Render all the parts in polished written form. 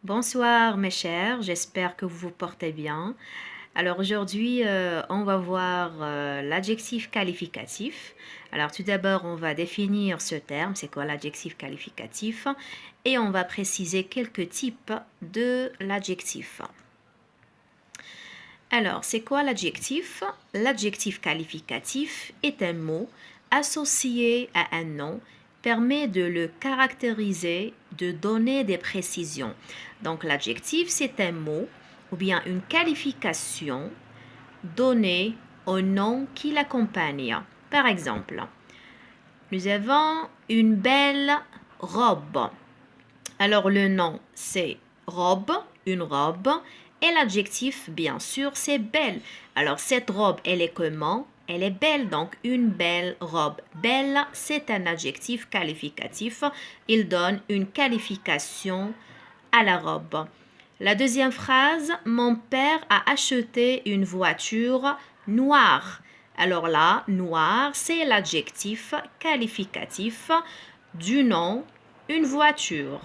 Bonsoir mes chers, j'espère que vous vous portez bien. Alors aujourd'hui, on va voir l'adjectif qualificatif. Alors tout d'abord, on va définir ce terme, c'est quoi l'adjectif qualificatif, et on va préciser quelques types de l'adjectif. Alors, c'est quoi l'adjectif? L'adjectif qualificatif est un mot associé à un nom, permet de le caractériser, de donner des précisions. Donc, l'adjectif, c'est un mot ou bien une qualification donnée au nom qui l'accompagne. Par exemple, nous avons une belle robe. Alors, le nom, c'est robe, une robe. Et l'adjectif, bien sûr, c'est belle. Alors, cette robe, elle est comment? Elle est belle, donc une belle robe. Belle, c'est un adjectif qualificatif. Il donne une qualification à la robe. La deuxième phrase, mon père a acheté une voiture noire. Alors là, noir, c'est l'adjectif qualificatif du nom, une voiture.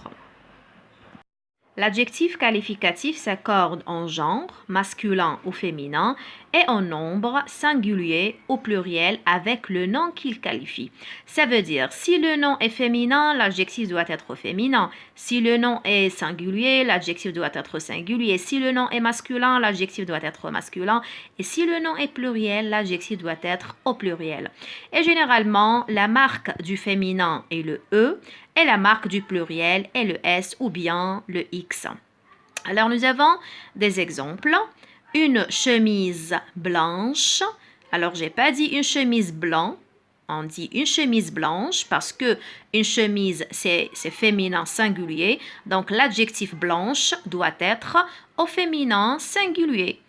L'adjectif qualificatif s'accorde en genre, masculin ou féminin, et en nombre, singulier ou pluriel avec le nom qu'il qualifie. Ça veut dire, si le nom est féminin, l'adjectif doit être féminin. Si le nom est singulier, l'adjectif doit être singulier. Si le nom est masculin, l'adjectif doit être masculin. Et si le nom est pluriel, l'adjectif doit être au pluriel. Et généralement, la marque du féminin est le E, et la marque du pluriel est le S ou bien le X. Alors nous avons des exemples. Une chemise blanche. Alors j'ai pas dit une chemise blanc, on dit une chemise blanche parce que une chemise c'est féminin singulier. Donc l'adjectif blanche doit être au féminin singulier.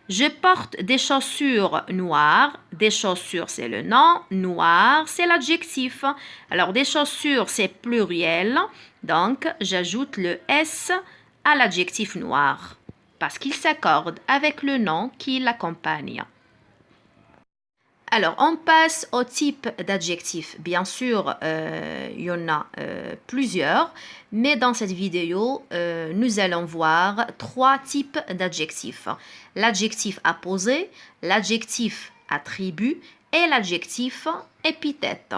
Je porte des chaussures noires. Des chaussures, c'est le nom. Noir, c'est l'adjectif. Alors, des chaussures, c'est pluriel. Donc, j'ajoute le S à l'adjectif noir parce qu'il s'accorde avec le nom qui l'accompagne. Alors, on passe au type d'adjectif. Bien sûr, il y en a plusieurs, mais dans cette vidéo, nous allons voir trois types d'adjectifs. L'adjectif apposé, l'adjectif attribut et l'adjectif épithète.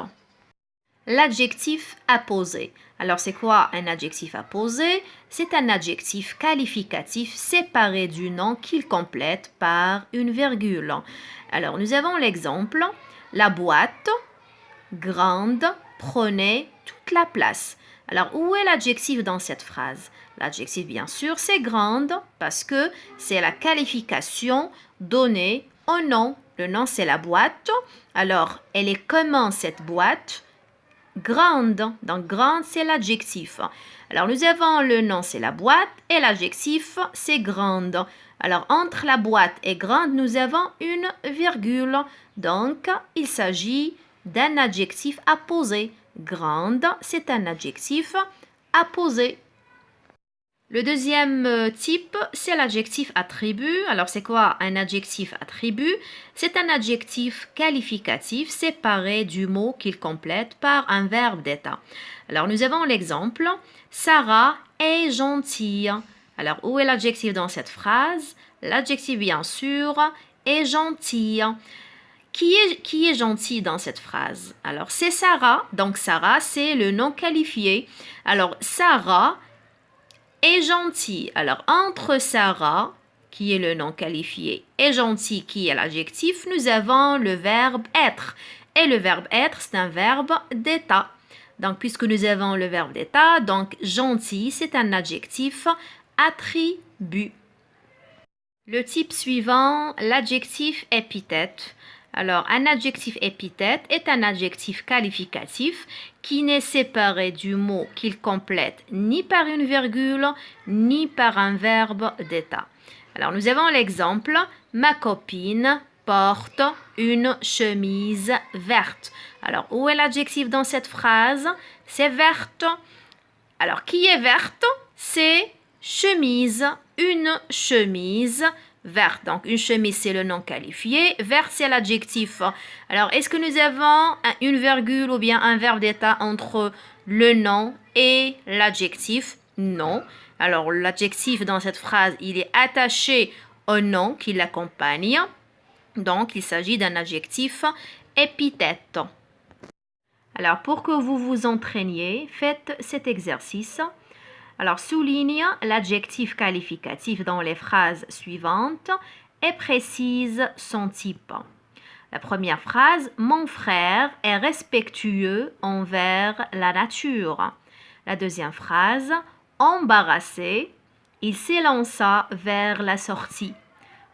L'adjectif apposé. Alors, c'est quoi un adjectif apposé? C'est un adjectif qualificatif séparé du nom qu'il complète par une virgule. Alors, nous avons l'exemple. La boîte, grande, prenait toute la place. Alors, où est l'adjectif dans cette phrase? L'adjectif, bien sûr, c'est grande parce que c'est la qualification donnée au nom. Le nom, c'est la boîte. Alors, elle est comment cette boîte? Grande. Donc, grande, c'est l'adjectif. Alors, nous avons le nom, c'est la boîte, et l'adjectif, c'est grande. Alors, entre la boîte et grande, nous avons une virgule. Donc, il s'agit d'un adjectif apposé. Grande, c'est un adjectif apposé. Le deuxième type, c'est l'adjectif attribut. Alors, c'est quoi un adjectif attribut? C'est un adjectif qualificatif séparé du mot qu'il complète par un verbe d'état. Alors, nous avons l'exemple. Sarah est gentille. Alors, où est l'adjectif dans cette phrase? L'adjectif, bien sûr, est gentille. Qui est gentil dans cette phrase? Alors, c'est Sarah. Donc, Sarah, c'est le nom qualifié. Alors, Sarah est gentil. Alors, entre Sarah, qui est le nom qualifié, et gentil, qui est l'adjectif, nous avons le verbe être. Et le verbe être, c'est un verbe d'état. Donc, puisque nous avons le verbe d'état, donc gentil, c'est un adjectif attribut. Le type suivant, l'adjectif épithète. Alors, un adjectif épithète est un adjectif qualificatif qui n'est séparé du mot qu'il complète ni par une virgule, ni par un verbe d'état. Alors, nous avons l'exemple. Ma copine porte une chemise verte. Alors, où est l'adjectif dans cette phrase? C'est verte. Alors, qui est verte? C'est chemise. Une chemise verte. Donc, une chemise, c'est le nom qualifié. Verte, c'est l'adjectif. Alors, est-ce que nous avons une virgule ou bien un verbe d'état entre le nom et l'adjectif? Non. Alors, l'adjectif dans cette phrase, il est attaché au nom qui l'accompagne. Donc, il s'agit d'un adjectif épithète. Alors, pour que vous vous entraîniez, faites cet exercice. Alors, souligne l'adjectif qualificatif dans les phrases suivantes et précise son type. La première phrase, mon frère est respectueux envers la nature. La deuxième phrase, embarrassé, il s'élança vers la sortie.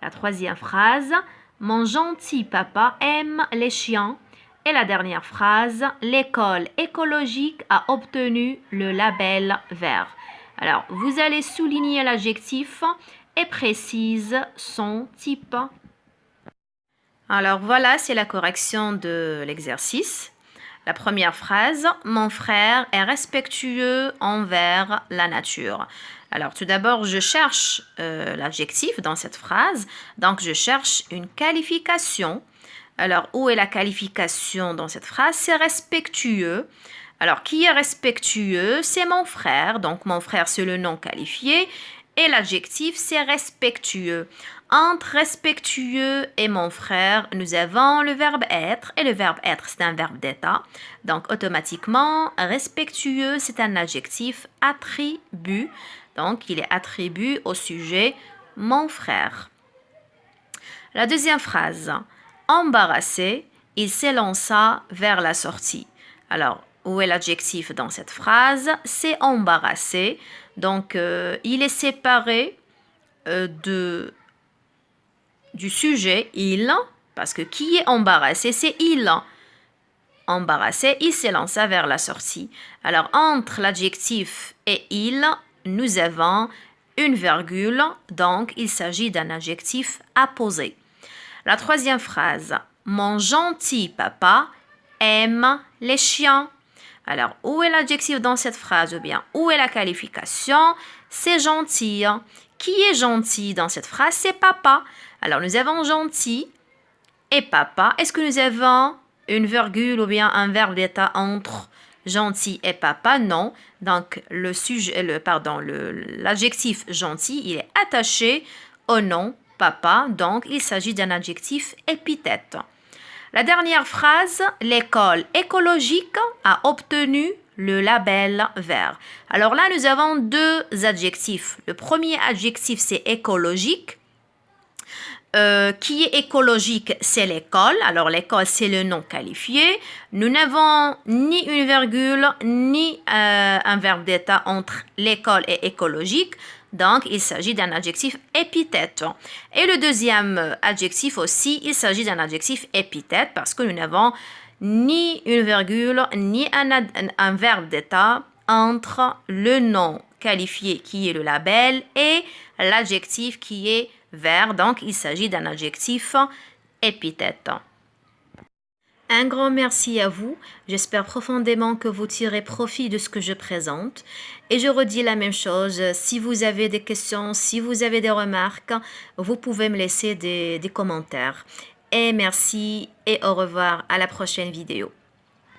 La troisième phrase, mon gentil papa aime les chiens. Et la dernière phrase, l'école écologique a obtenu le label vert. Alors, vous allez souligner l'adjectif et précise son type. Alors voilà, c'est la correction de l'exercice. La première phrase, mon frère est respectueux envers la nature. Alors tout d'abord, je cherche l'adjectif dans cette phrase. Donc je cherche une qualification. Alors où est la qualification dans cette phrase? C'est respectueux. Alors qui est respectueux? C'est mon frère. Donc mon frère, c'est le nom qualifié. Et l'adjectif, c'est respectueux. Entre respectueux et mon frère, nous avons le verbe être. Et le verbe être, c'est un verbe d'état. Donc, automatiquement, respectueux, c'est un adjectif attribut. Donc, il est attribut au sujet mon frère. La deuxième phrase. Embarrassé, il s'élança vers la sortie. Alors, où est l'adjectif dans cette phrase? C'est embarrassé. Donc, il est séparé du sujet il, parce que qui est embarrassé? C'est il. Embarrassé, il s'élança vers la sortie. Alors, entre l'adjectif et il, nous avons une virgule, donc il s'agit d'un adjectif apposé. La troisième phrase, mon gentil papa aime les chiens. Alors, où est l'adjectif dans cette phrase ou bien où est la qualification? C'est gentil. Qui est gentil dans cette phrase? C'est papa. Alors, nous avons gentil et papa. Est-ce que nous avons une virgule ou bien un verbe d'état entre gentil et papa? Non. Donc, l'adjectif gentil, il est attaché au nom papa. Donc, il s'agit d'un adjectif épithète. La dernière phrase, l'école écologique a obtenu le label vert. Alors là, nous avons deux adjectifs. Le premier adjectif, c'est écologique. Qui est écologique, c'est l'école. Alors l'école, c'est le nom qualifié. Nous n'avons ni une virgule, ni un verbe d'état entre l'école et écologique. Donc, il s'agit d'un adjectif épithète. Et le deuxième adjectif aussi, il s'agit d'un adjectif épithète parce que nous n'avons ni une virgule, ni un verbe d'état entre le nom qualifié qui est le label et l'adjectif qui est vert. Donc, il s'agit d'un adjectif épithète. Un grand merci à vous. J'espère profondément que vous tirez profit de ce que je présente. Et je redis la même chose. Si vous avez des questions, si vous avez des remarques, vous pouvez me laisser des commentaires. Et merci et au revoir à la prochaine vidéo.